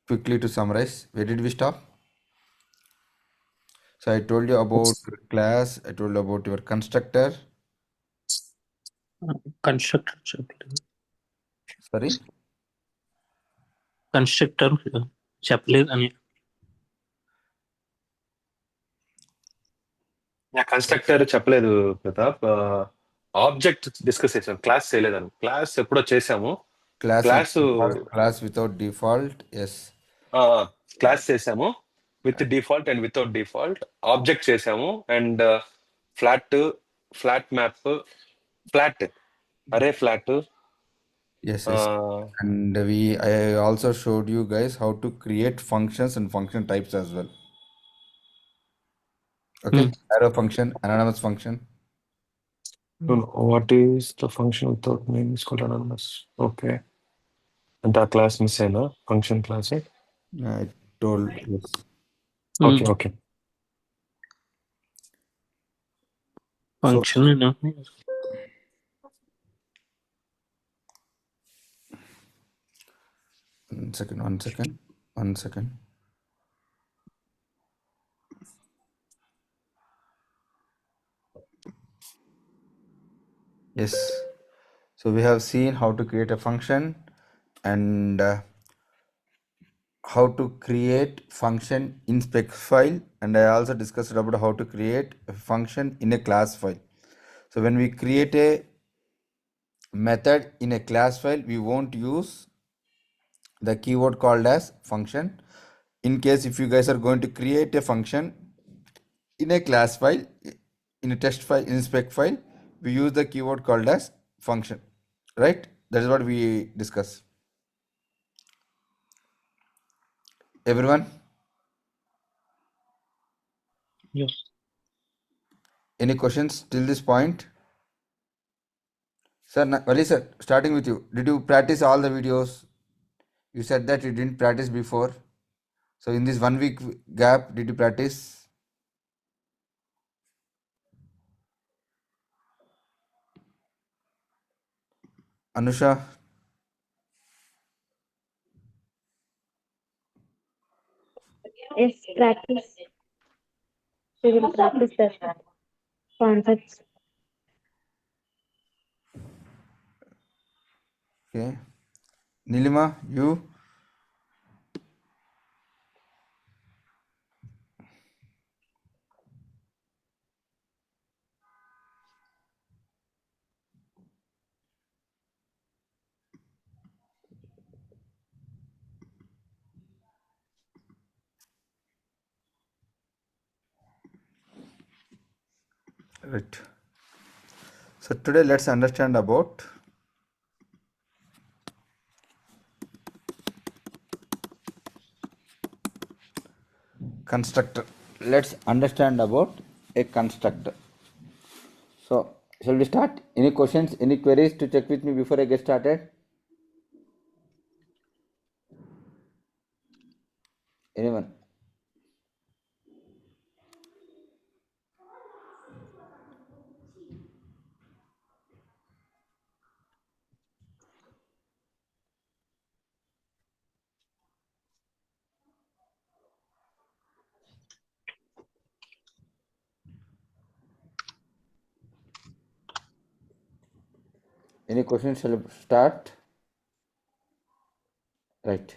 quickly to summarize, where did we stop? So I told you about your class, I told you about your constructor. Constructor Sorry? చెప్పలేదు అని constructor చెప్పలేదు Pratap. Object discuss చేసాం, class చేయలేదని. Class ఎప్పుడో చేసాము. Class without default, yes. Class చేసాము with default and without default. Object చేసాము and flat map, flat array flat. Yes. And I also showed you guys how to create functions and function types as well. Okay, arrow function, anonymous function. What is the function without name is called anonymous. Okay, అంటే ఆ class miss అయినా function class. I told yes. Okay okay. Function One second. Yes. So we have seen how to create a function and how to create function in spec file, and I also discussed about how to create a function in a class file. So when we create a method in a class file, we won't use the keyword called as function. In case if you guys are going to create a function in a class file, in a test file, in a spec file, we use the keyword called as function, right? That is what we discuss. Everyone? Yes. Any questions till this point? Sir, Vali sir, starting with you. Did you practice all the videos? You said that you didn't practice before. So in this 1 week gap, did you practice? Anusha? Yes, practice. We will practice the concepts. Okay. Nilima, you? Right. So today let's understand about constructor. Let's understand about a constructor. So shall we start? Any questions, any queries to check with me before I get started? Anyone? Any questions? Shall we start? Right.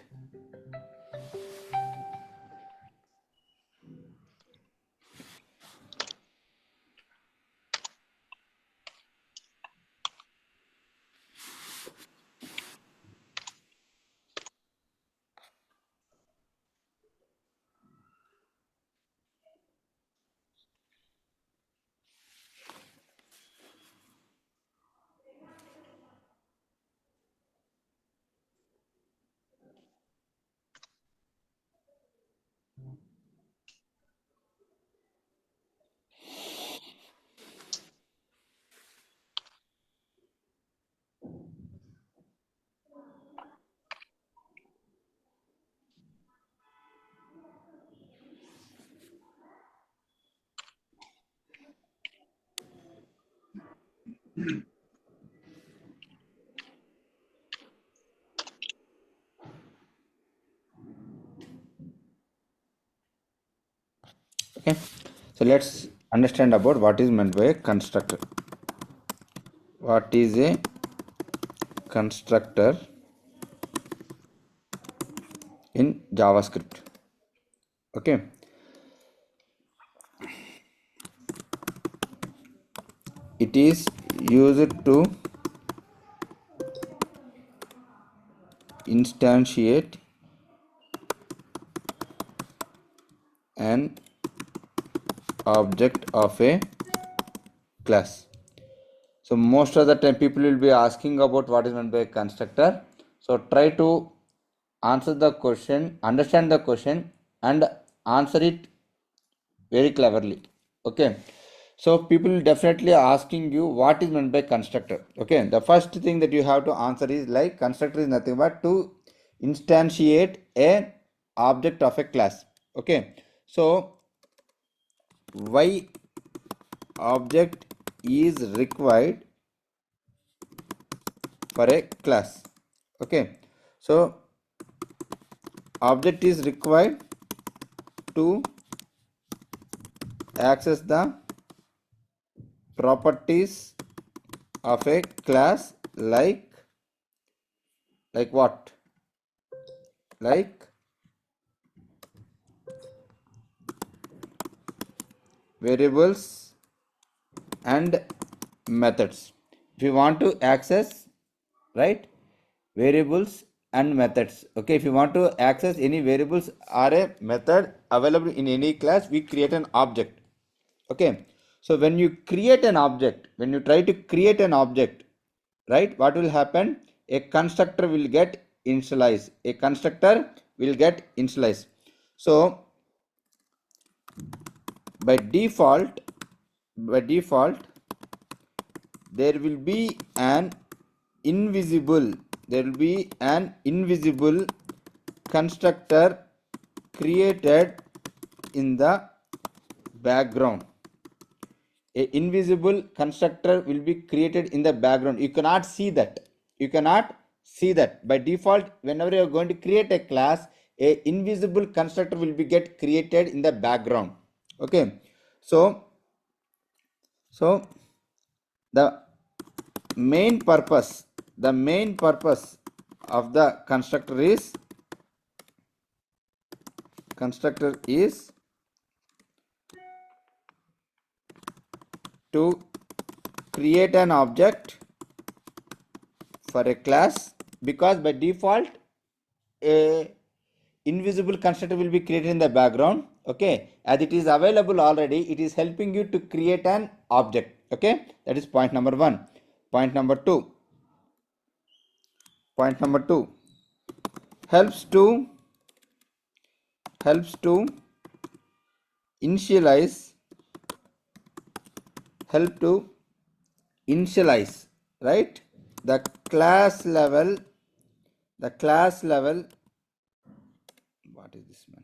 Okay, so let's understand about what is meant by a constructor. What is a constructor in JavaScript? Okay, it is used to instantiate an object of a class. So most of the time people will be asking about what is meant by a constructor. So try to answer the question, understand the question and answer it very cleverly. Okay, so people definitely asking you what is meant by constructor. Okay, the first thing that you have to answer is like constructor is nothing but to instantiate a object of a class. Okay, so why object is required for a class? Okay, so object is required to access the properties of a class like what? Like variables and methods. If you want to access, right, variables and methods. Okay, if you want to access any variables or a method available in any class, we create an object. Okay, so when you create an object, when you try to create an object, right, what will happen? A constructor will get initialized. A constructor will get initialized. So by default there will be an invisible constructor created in the background. A invisible constructor will be created in the background. You cannot see that. By default, whenever you are going to create a class, a invisible constructor will be get created in the background. Okay, so the main purpose of the constructor is to create an object for a class, because by default a invisible constructor will be created in the background. Okay, as it is available already, it is helping you to create an object. Okay, that is point number 1. Point number 2 helps to initialize right, the class level what is this man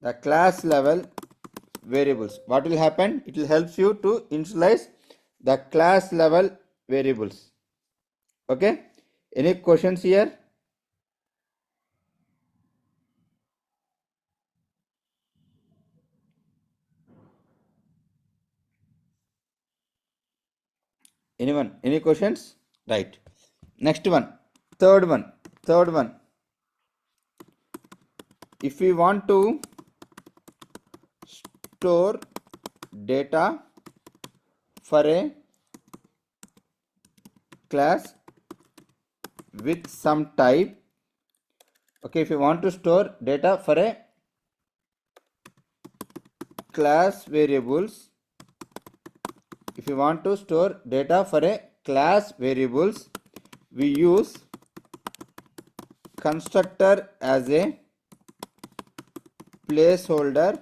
the class level variables. What will happen? It will help you to initialize the class level variables. Okay, any questions here? Anyone? Any questions? Right. Next one. Third one. If we want to store data for a class with some type. Okay, if you want to store data for a class variables, we use constructor as a placeholder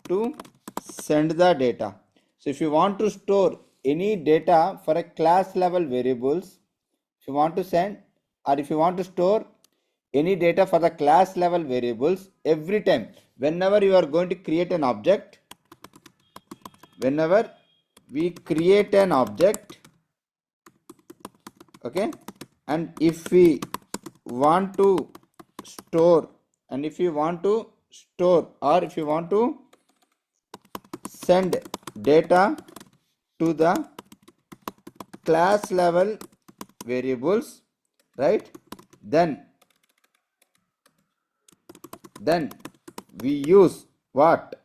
to send the data. So if you want to store any data for a class level variables, if you want to send or if you want to store any data for the class level variables, every time whenever you are going to create an object, whenever we create an object, okay, and if we want to store or if you want to send data to the class level variables, right? Then we use what?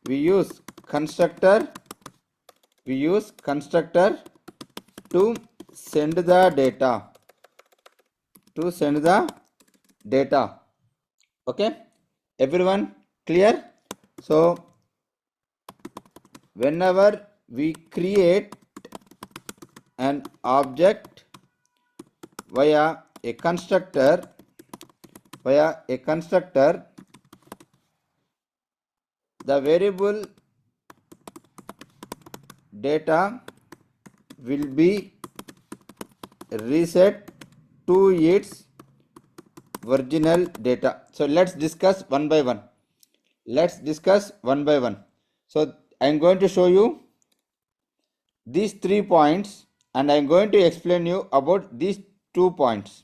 We use constructor to send the data. Okay, everyone clear? So whenever we create an object via a constructor, the variable data will be reset to its original data. So let's discuss one by one. So I am going to show you these 3 points and I am going to explain you about these 2 points.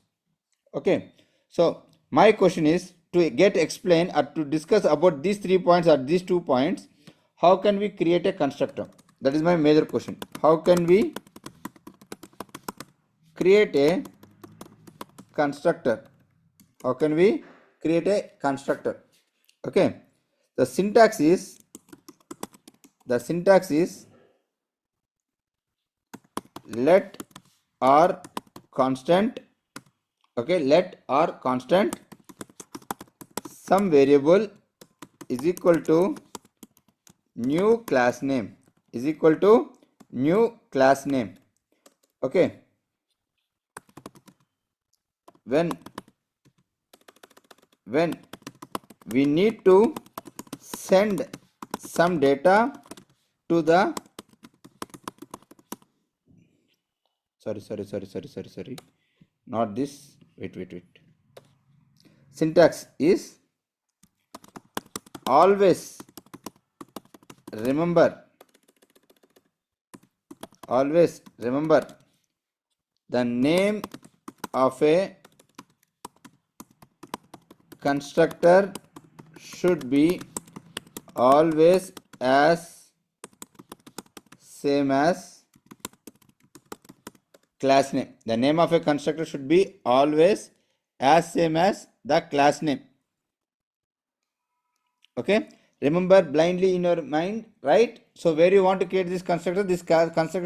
Okay, so my question is to get explain or to discuss about these 3 points or these 2 points. How can we create a constructor? That is my major question. How can we create a constructor? Okay, the syntax is let r constant, some variable is equal to new class name, okay. When we need to send some data to the sorry, not this, wait. Syntax is always remember the name of a constructor should be always as same as class name. The name of a constructor should be always as same as the class name. Okay, remember blindly in your mind, right? So where you want to create this constructor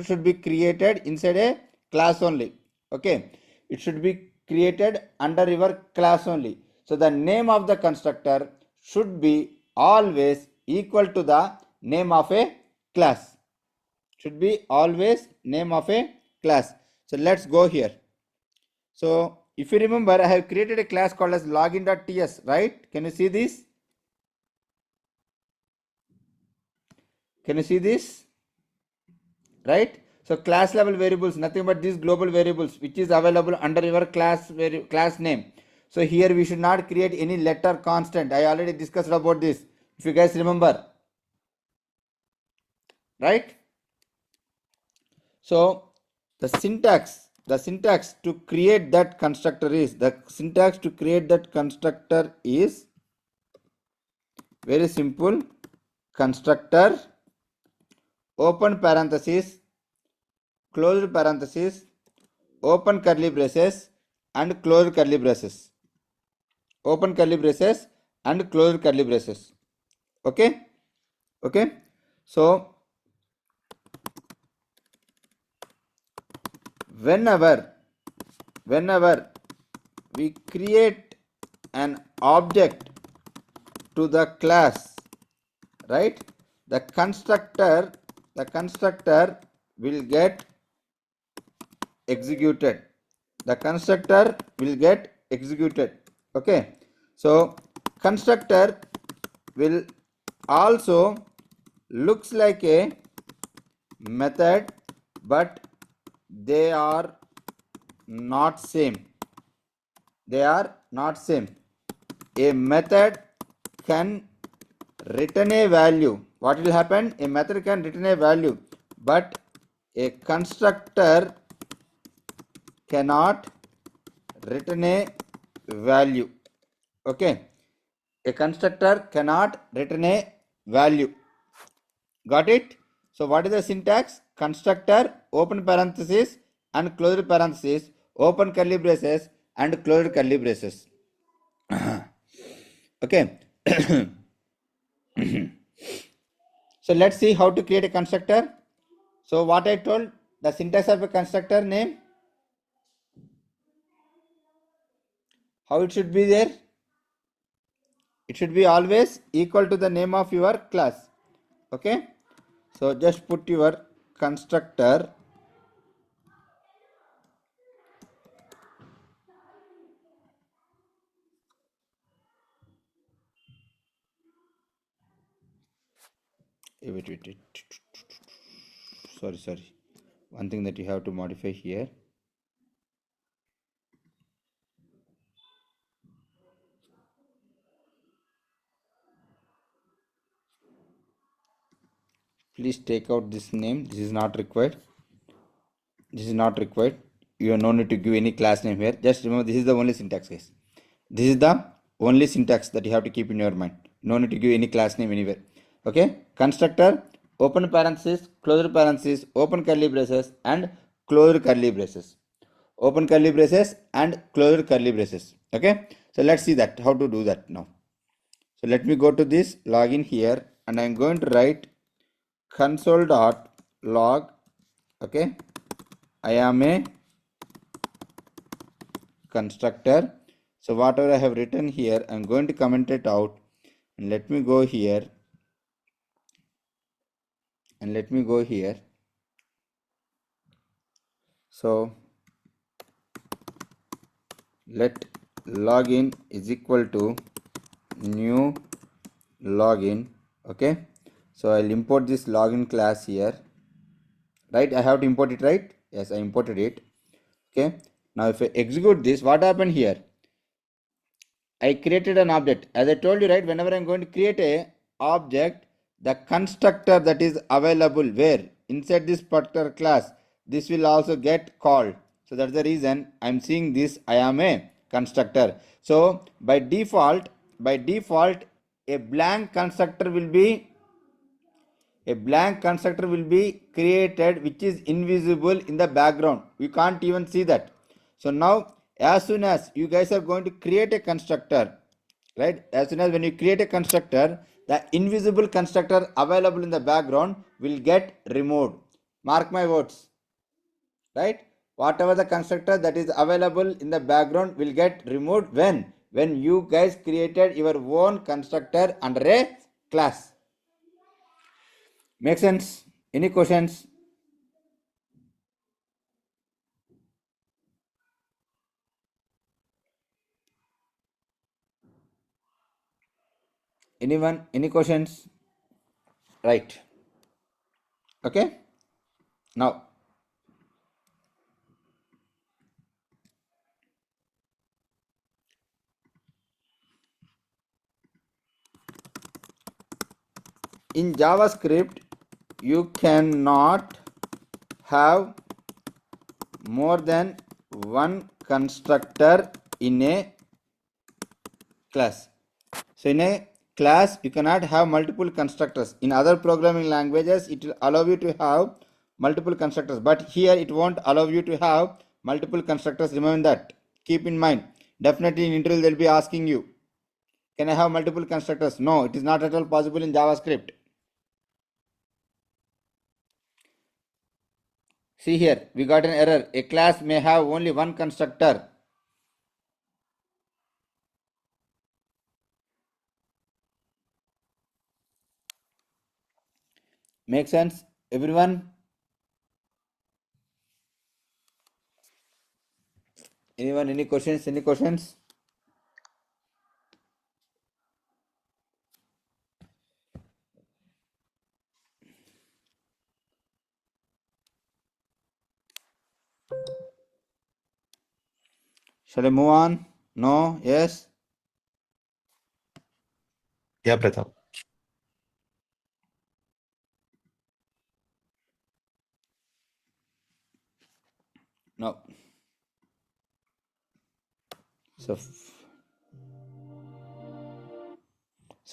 should be created inside a class only. Okay, it should be created under your class only. So the name of the constructor should be always equal to the name of a class. So let's go here. So if you remember, I have created a class called as login.ts, right? Can you see this? Right? So class level variables, nothing but these global variables which is available under your class name. So here we should not create any letter constant. I already discussed about this, if you guys remember, right? So the syntax to create that constructor is very simple. Constructor, open parenthesis, closed parenthesis, open curly braces and closed curly braces, okay. So whenever we create an object to the class, right, the constructor will get executed. Okay, so constructor will also looks like a method, but they are not same. A method can return a value. What will happen? A method can return a value, but a constructor cannot return a value. Okay, a constructor cannot return a value. Got it? So what is the syntax? Constructor, open parenthesis and closed parenthesis, open curly braces and closed curly braces. Okay. So let's see how to create a constructor. So what I told, the syntax of a constructor name, how it should be there? It should be always equal to the name of your class. Okay. So just put your constructor wait. Sorry. One thing that you have to modify here. Please take out this name. This is not required. You have no need to give any class name here. Just remember, this is the only syntax, guys. This is the only syntax that you have to keep in your mind. No need to give any class name anywhere. Okay. Constructor, open parenthesis, closed parenthesis, open curly braces and closed curly braces. Open curly braces and closed curly braces. Okay. So let's see that how to do that now. So let me go to this login here and I'm going to write console.log. Okay. I am a constructor. So whatever I have written here, I'm going to comment it out and let me go here So let login is equal to new login. Okay. So I'll import this login class here. Right? I have to import it, right? Yes, I imported it. Okay. Now if I execute this, what happened here? I created an object. As I told you, right, whenever I'm going to create a object, the constructor that is available where inside this particular class, this will also get called. So that's the reason I'm seeing this. I am a constructor. So by default, a blank constructor will be created which is invisible in the background. We can't even see that. So now as soon as you guys are going to create a constructor, right, as soon as when you create a constructor, the invisible constructor available in the background will get removed. Mark my words, right? Whatever the constructor that is available in the background will get removed when you guys created your own constructor under a class. Make sense? Any questions? Anyone? Any questions? Right. Okay. Now, in JavaScript, you cannot have more than one constructor in a class. So in a class, you cannot have multiple constructors. In other programming languages, it will allow you to have multiple constructors, but here it won't allow you to have multiple constructors. Remember that. Keep in mind. Definitely in interview they'll be asking you, can I have multiple constructors? No, it is not at all possible in JavaScript. See here, we got an error. A class may have only one constructor. Make sense, everyone? Anyone, any questions? Any questions? Shall I move on? No? Yes? Yeah, Pratap. No. So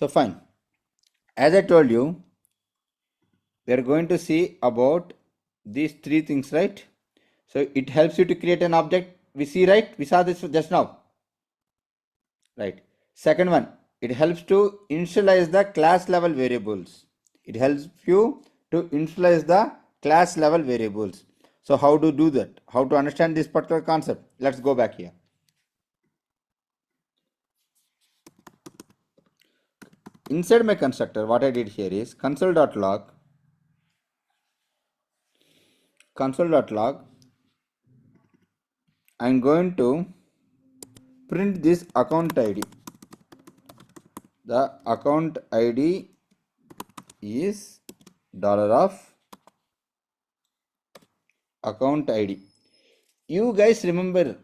fine. As I told you, we are going to see about these three things, right? So it helps you to create an object. We see, right? We saw this just now, right? Second one, it helps to initialize the class level variables. It helps you to initialize the class level variables. So how to do that? How to understand this particular concept? Let's go back here. Inside my constructor, what I did here is console.log, I'm going to print this account ID. The account ID is $of account ID. You guys remember,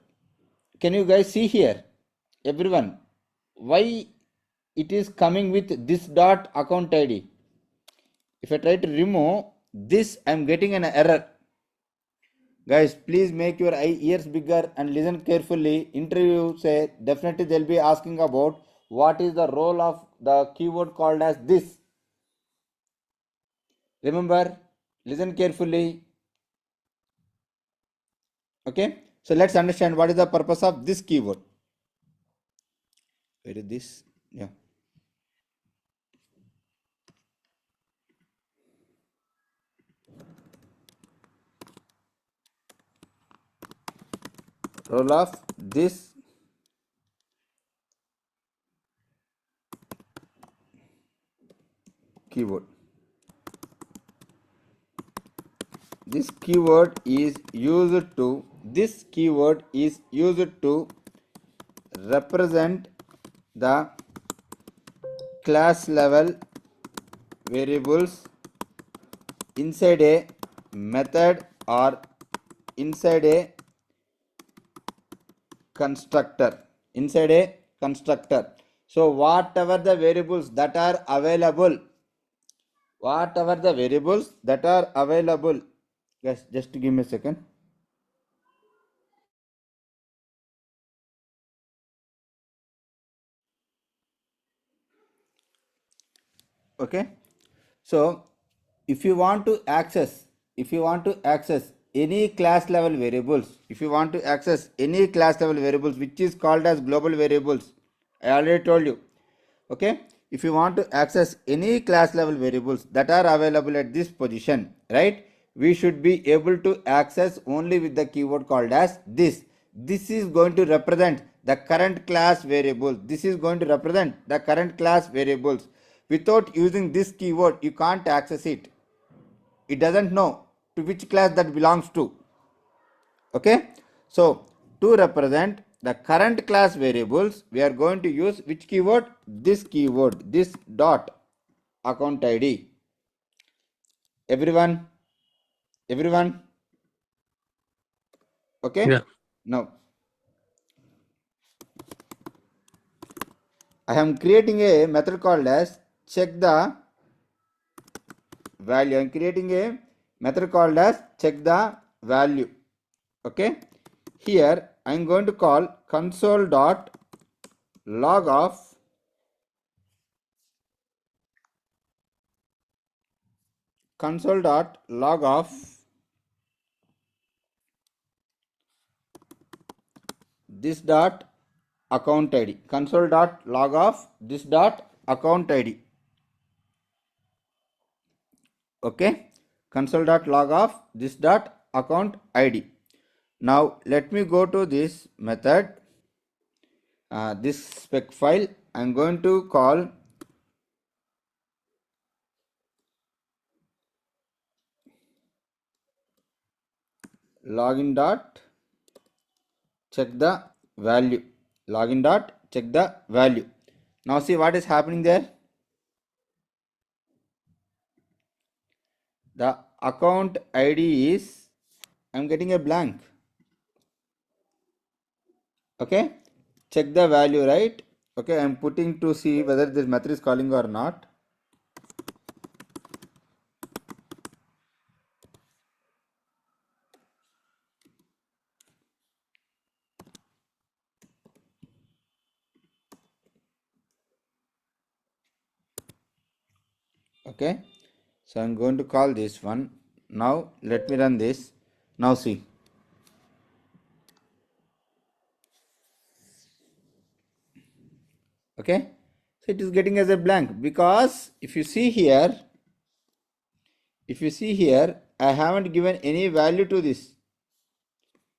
can you guys see here, everyone, why it is coming with this dot account ID? If I try to remove this, I am getting an error. Guys, please make your ears bigger and listen carefully. Interview say definitely they'll be asking about what is the role of the keyword called as this. Remember, listen carefully. Okay, so let's understand what is the purpose of this keyword. Where is this? Yeah. Role of this keyword. This keyword is used to represent the class level variables inside a method or inside a constructor. So whatever the variables that are available, guys, just give me a second. Okay, so if you want to access any class level variables, which is called as global variables, I already told you. Okay, if you want to access any class level variables that are available at this position, right, we should be able to access only with the keyword called as this. This is going to represent the current class variables. Without using this keyword, you can't access it. It doesn't know to which class that belongs to. Okay, so to represent the current class variables, we are going to use which keyword? This keyword, this dot account ID. Everyone, okay? Yeah. Now I am creating a method called as check the value. Okay, here I am going to call console dot log of this dot account ID. Okay, console.log of this dot account ID. Now let me go to this method, this spec file. I'm going to call login dot check the value. Now see what is happening there. The account ID is, I'm getting a blank. Okay, check the value, right? Okay, I'm putting to see whether this method is calling or not. Okay, So I'm going to call this one. Now let me run this. Now see. Okay. So it is getting as a blank because if you see here, I haven't given any value to this.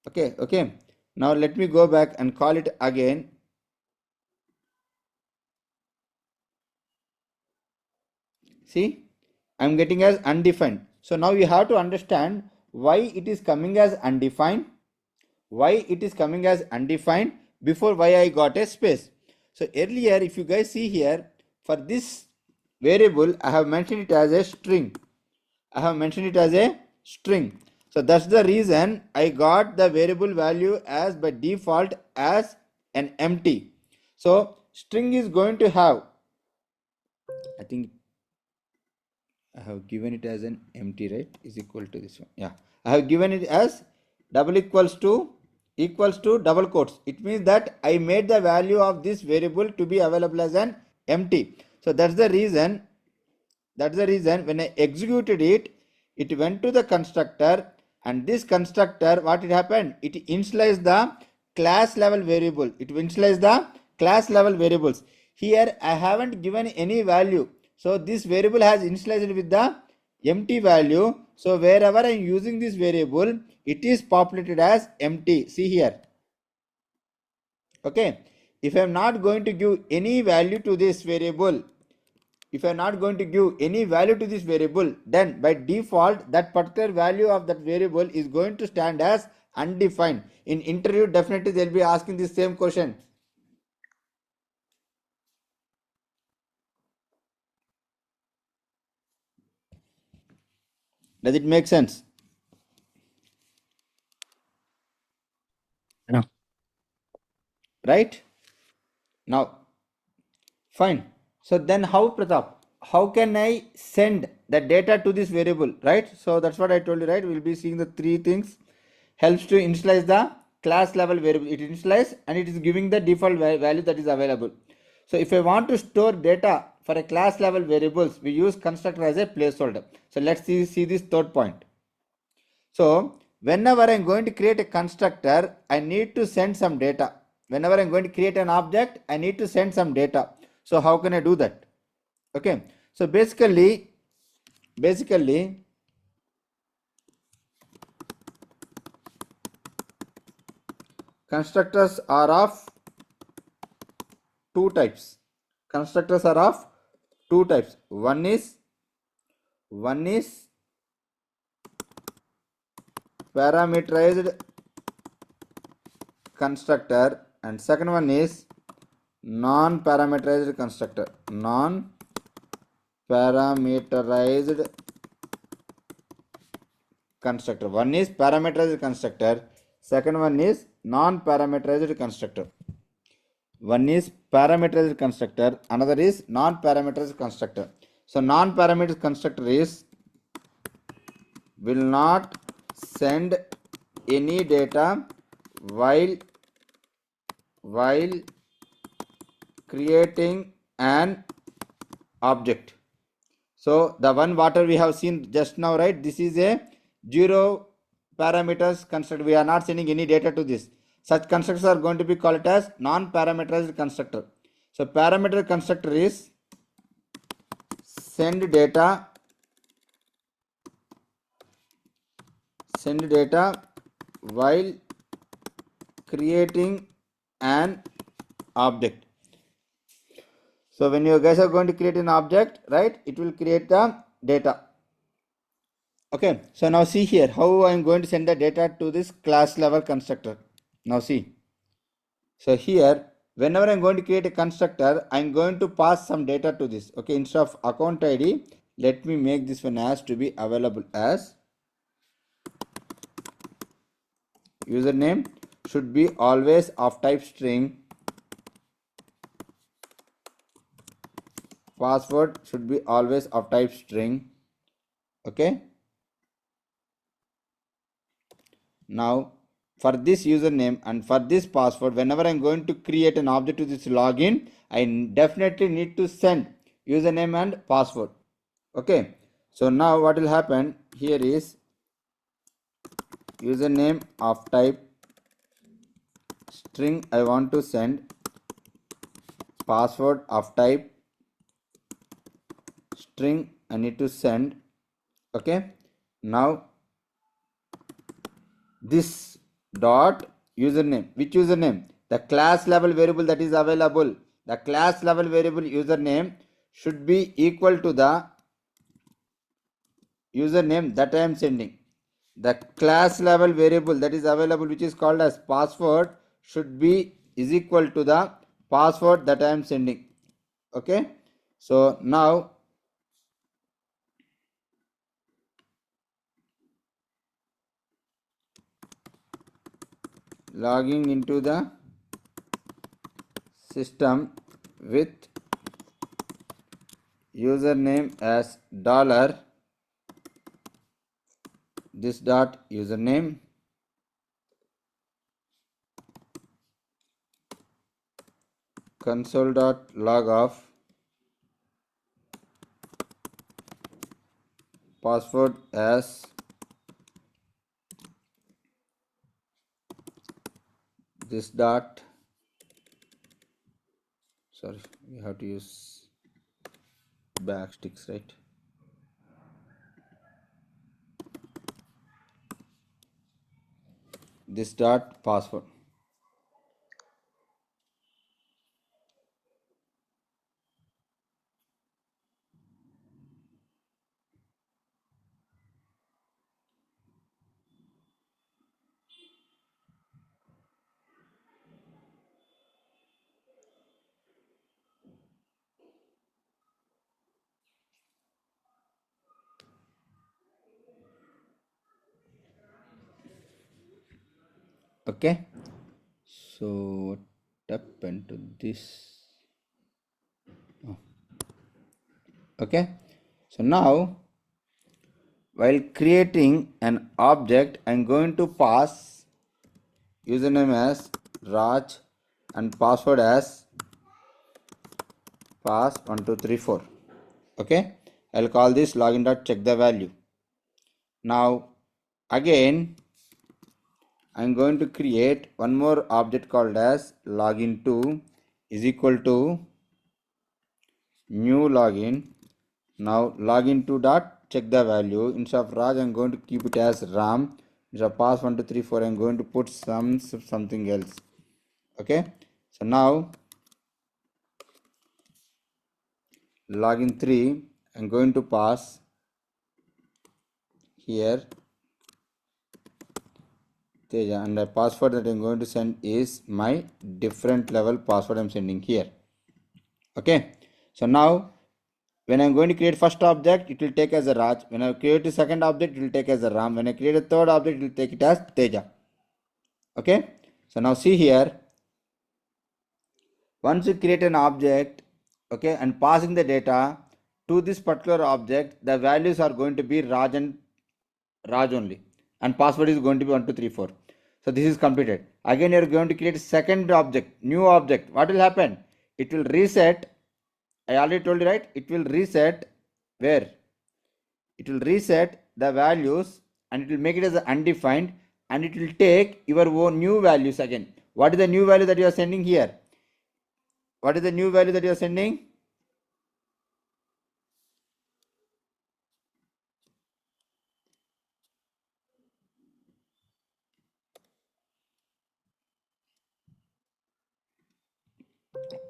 Okay. Now let me go back and call it again. See, I'm getting as undefined. So now you have to understand why it is coming as undefined. Before why I got a space. So earlier, if you guys see here, for this variable, I have mentioned it as a string. So that's the reason I got the variable value as by default as an empty. So string is going to have, I think I have given it as an empty, right? Is equal to this one. Yeah, I have given it as double equals to double quotes. It means that I made the value of this variable to be available as an empty. So that's the reason when I executed it, it went to the constructor, and this constructor, what it happened, it initialized the class level variable. Here I haven't given any value, so this variable has initialized with the empty value. So wherever I am using this variable, it is populated as empty. See here. Okay, if I am not going to give any value to this variable, then by default that particular value of that variable is going to stand as undefined. In interview, definitely they'll be asking the same question. Does it make sense? Yeah. Right? Now, fine. So then how, Pratap? How can I send the data to this variable, right? So that's what I told you, right? We'll be seeing the three things. Helps to initialize the class level variable. It initializes and it is giving the default value that is available. So if I want to store data for a class level variables, we use constructor as a placeholder. So let's see this third point. So whenever I'm going to create a constructor, I need to send some data. Whenever I'm going to create an object, I need to send some data. So how can I do that? Okay. So basically constructors are of two types. One is parameterized constructor, and second one is non-parameterized constructor. One is parameterized constructor, second one is non-parameterized constructor. One is parameterized constructor, another is non-parameterized constructor. So non-parameterized constructor is will not send any data while creating an object. So the one water we have seen just now, right? This is a zero parameters constructor. We are not sending any data to this. Such constructors are going to be called as non-parameterized constructor. So parameter constructor is send data while creating an object. So when you guys are going to create an object, right, it will create the data. Okay, so now see here how I am going to send the data to this class level constructor. Now see. So here, whenever I'm going to create a constructor, I'm going to pass some data to this. Okay, instead of account ID, let me make this one as to be available as username should be always of type string. Password should be always of type string. Okay. Now for this username and for this password, whenever I'm going to create an object to this login, I definitely need to send username and password. Okay. So now what will happen here is username of type string I want to send, password of type string I need to send. Okay, now this dot username, which username? The class level variable that is available. The class level variable username should be equal to the username that I am sending. The class level variable that is available, which is called as password, should be is equal to the password that I am sending. Okay, so now logging into the system with username as dollar this dot username console dot log of password as this dot, sorry, we have to use backsticks, right? This dot password. Okay, so what happened to this? Oh. Okay, so now while creating an object, I'm going to pass username as Raj and password as pass1234. Okay, I'll call this login dot check the value. Now again I'm going to create one more object called as login2 is equal to new login. Now login2 dot check the value. Instead of Raj, I'm going to keep it as Ram. Instead of pass1234, I'm going to put something else. Okay, so now login3, I'm going to pass here Teja, and the password that I'm going to send is my different level password I'm sending here. Okay, so now when I'm going to create first object, it will take as a Raj. When I create the second object, it will take as a Ram. When I create a third object, it will take it as Teja. Okay, so now see here, once you create an object, okay, and passing the data to this particular object, the values are going to be Raj and Raj only, and password is going to be 1234. So this is completed. Again, you are going to create second object, new object. What will happen? It will reset. I already told you, right? It will reset where? It will reset the values and it will make it as undefined, and it will take your own new values again. What is the new value that you are sending here? What is the new value that you are sending?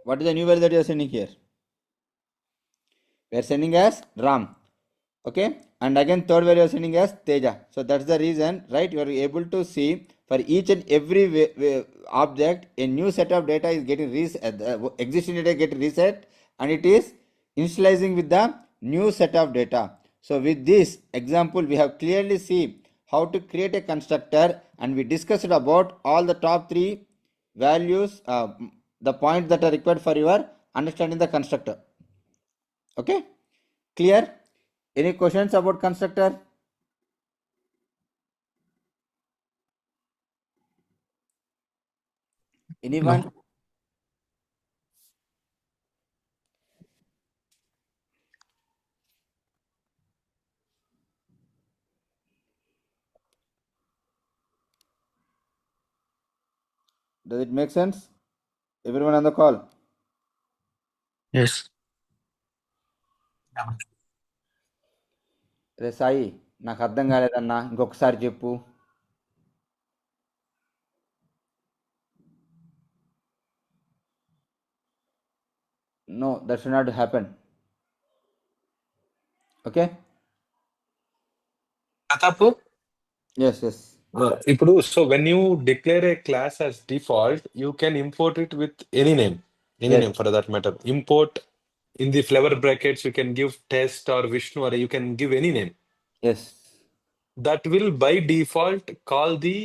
What is the new value that you are sending here? We are sending as Ram. Okay, and again third value you are sending as Teja. So that's the reason, right? You are able to see for each and every object a new set of data is getting reset, existing data get reset, and it is initializing with the new set of data. So with this example, we have clearly see how to create a constructor, and we discussed about all the top three values, the points that are required for your understanding the constructor. Okay, clear? Any questions about constructor? Anyone? No. Does it make sense? Everyone on the call? Yes. రే సాయి నాకు అర్థం కాలేదన్నా ఇంకొకసారి చెప్పు. No, that should not happen. Okay? Pratap Yes, yes. ఇప్పుడు so when you declare a class as default you can import it with any name Yes, for that matter. Import in the flower brackets you can give test or Vishnu or you can give any name yes. that will by default call the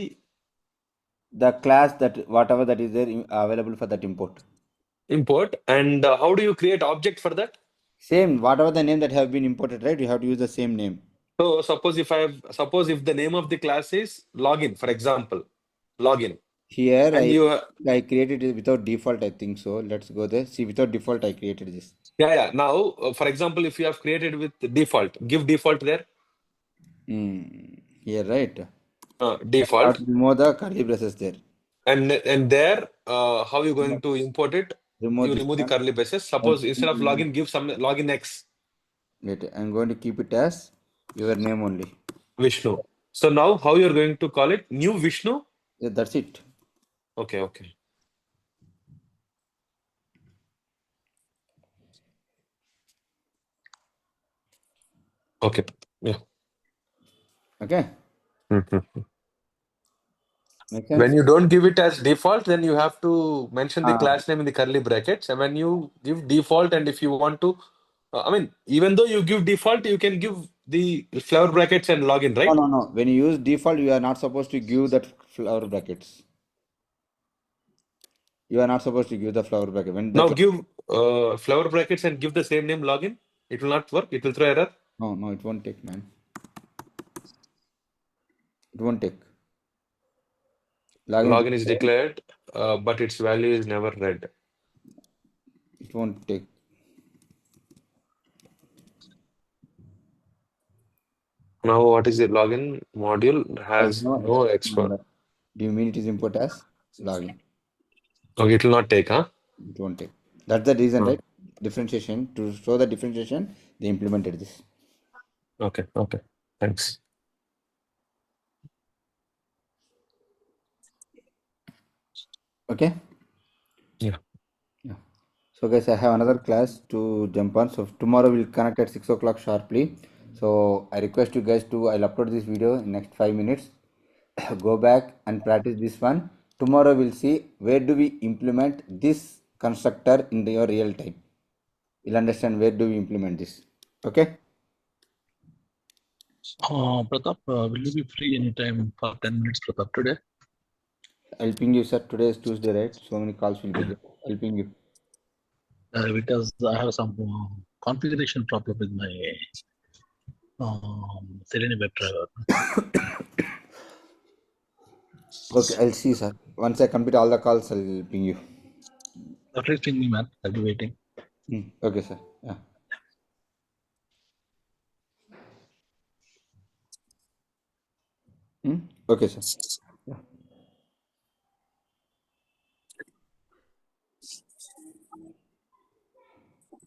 The class that whatever that is there available for that import. import. And how do you create object for that? Same, whatever the name that have been imported, right? You have to use the same name. So suppose if the name of the class is login, for example, login, Here and you I created it without default, I think so. Let's go there. See, without default I created this. yeah. Now for example, if you have created with default, give default there. Here, right? I Default, have to remove the curly braces there. and there how you going to import it? Remove You this remove the one. curly braces. Suppose instead of login, give some login X Wait, I'm going to keep it as your name only. Vishnu. So now how you're going to call it? New Vishnu? Yeah, that's it. Okay. Okay. Yeah. Okay? Make sense? When you don't give it as default, then you have to mention the Ah. class name in the curly brackets. And when you give default, and if you want to, I mean, even though you give default, you can give the flower brackets and login, right? No. When you use default, you are not supposed to give that flower brackets. You are not supposed to give the flower bracket. When the Now give flower brackets and give the same name login. It will not work. It will throw error. No, it won't take, man. It won't take. Login is declared, but its value is never read. It won't take. Now, what is the login module? Has no export. Do you mean it is import as login? Okay, it will not take, huh? It won't take. That's the reason, right? Differentiation. To show the differentiation, they implemented this. Okay. Thanks. Okay? Yeah. So guys, I have another class to jump on. So tomorrow we'll connect at 6 o'clock sharply. So I request you guys to, I'll upload this video in next 5 minutes. Go back and practice this one. Tomorrow we'll see where do we implement this constructor in your real time. You'll understand where do we implement this. Okay? Pratap, will you be free anytime for 10 minutes, Pratap, today? I'll ping you, sir. Today is Tuesday, right? So many calls will be there. I'll ping you. Because I have some configuration problem with my Selenium WebDriver. Okay, I'll see, sir. Once I complete all the calls, I'll ping you. Please ping me, man. I'll be waiting. Okay, sir. Yeah. Okay, sir. Yeah.